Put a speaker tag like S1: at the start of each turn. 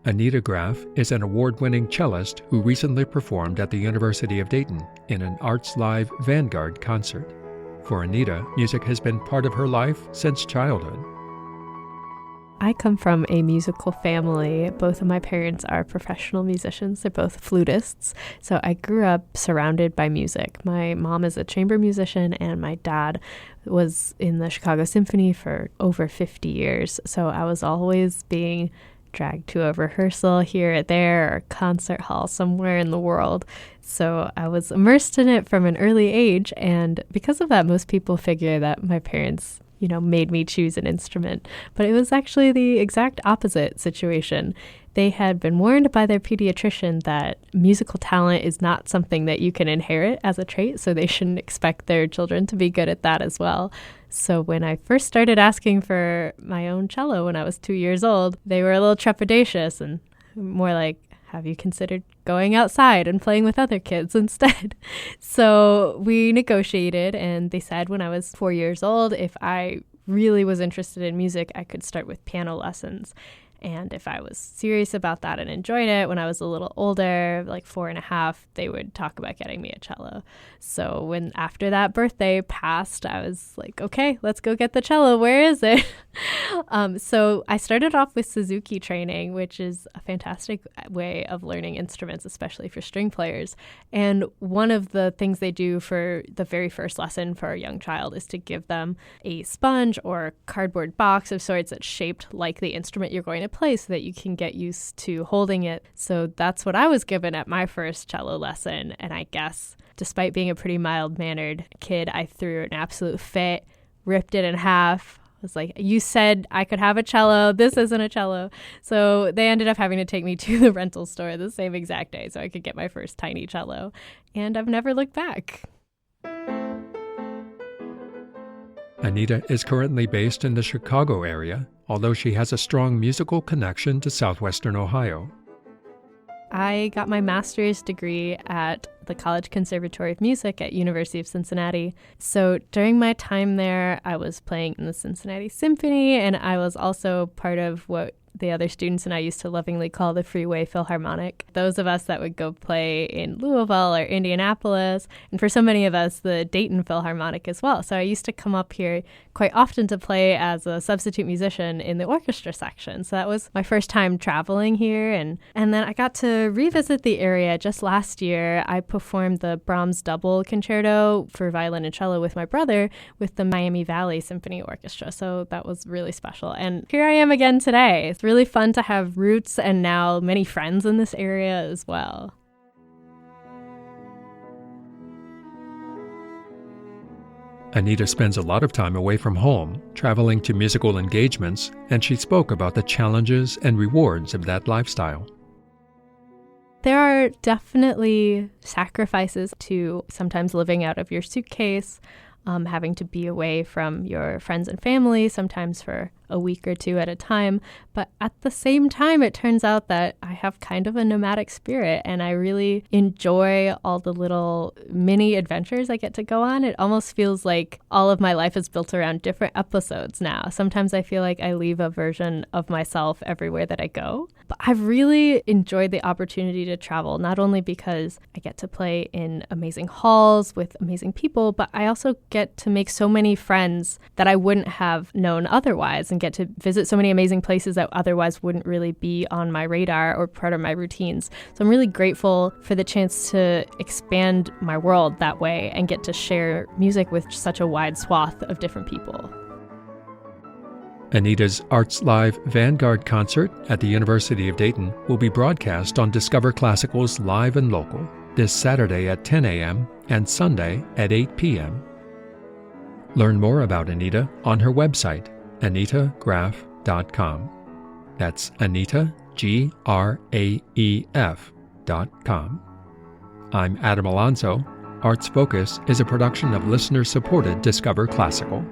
S1: Anita Graef is an award-winning cellist who recently performed at the University of Dayton in an Arts Live Vanguard Concert. For Anita, music has been part of her life since childhood.
S2: I come from a musical family. Both of my parents are professional musicians. They're both flutists. So I grew up surrounded by music. My mom is a chamber musician, and my dad was in the Chicago Symphony for over 50 years. So I was always being dragged to a rehearsal here or there, or concert hall somewhere in the world. So I was immersed in it from an early age. And because of that, most people figure that my parents made me choose an instrument. But it was actually the exact opposite situation. They had been warned by their pediatrician that musical talent is not something that you can inherit as a trait, so they shouldn't expect their children to be good at that as well. So when I first started asking for my own cello when I was 2 years old, they were a little trepidatious and more like, have you considered going outside and playing with other kids instead? So we negotiated, and they said when I was 4 years old, if I really was interested in music, I could start with piano lessons. And if I was serious about that and enjoyed it, when I was a little older, like 4.5, they would talk about getting me a cello. So when after that birthday passed, I was like, okay, let's go get the cello. Where is it? So I started off with Suzuki training, which is a fantastic way of learning instruments, especially for string players. And one of the things they do for the very first lesson for a young child is to give them a sponge or cardboard box of sorts that's shaped like the instrument you're going to play so that you can get used to holding it. So that's what I was given at my first cello lesson. And I guess despite being a pretty mild-mannered kid, I threw an absolute fit, ripped it in half. I was like, you said I could have a cello. This isn't a cello. So they ended up having to take me to the rental store the same exact day so I could get my first tiny cello. And I've never looked back.
S1: Anita is currently based in the Chicago area, although she has a strong musical connection to southwestern Ohio.
S2: I got my master's degree at the College Conservatory of Music at University of Cincinnati. So during my time there, I was playing in the Cincinnati Symphony, and I was also part of what the other students and I used to lovingly call the Freeway Philharmonic. Those of us that would go play in Louisville or Indianapolis, and for so many of us, the Dayton Philharmonic as well. So I used to come up here quite often to play as a substitute musician in the orchestra section. So that was my first time traveling here. And then I got to revisit the area just last year. I performed the Brahms Double Concerto for violin and cello with my brother with the Miami Valley Symphony Orchestra. So that was really special. And here I am again today. It's really fun to have roots and now many friends in this area as well.
S1: Anita spends a lot of time away from home, traveling to musical engagements, and she spoke about the challenges and rewards of that lifestyle.
S2: There are definitely sacrifices to sometimes living out of your suitcase, having to be away from your friends and family, sometimes for a week or two at a time. But at the same time, it turns out that I have kind of a nomadic spirit, and I really enjoy all the little mini adventures I get to go on. It almost feels like all of my life is built around different episodes now. Sometimes I feel like I leave a version of myself everywhere that I go. But I've really enjoyed the opportunity to travel, not only because I get to play in amazing halls with amazing people, but I also get to make so many friends that I wouldn't have known otherwise, and get to visit so many amazing places that otherwise wouldn't really be on my radar or part of my routines. So I'm really grateful for the chance to expand my world that way and get to share music with such a wide swath of different people.
S1: Anita's Arts Live Vanguard Concert at the University of Dayton will be broadcast on Discover Classical's Live and Local this Saturday at 10 a.m. and Sunday at 8 p.m. Learn more about Anita on her website, anitagraef.com. That's Anita, Graef.com. I'm Adam Alonzo. Arts Focus is a production of listener-supported Discover Classical.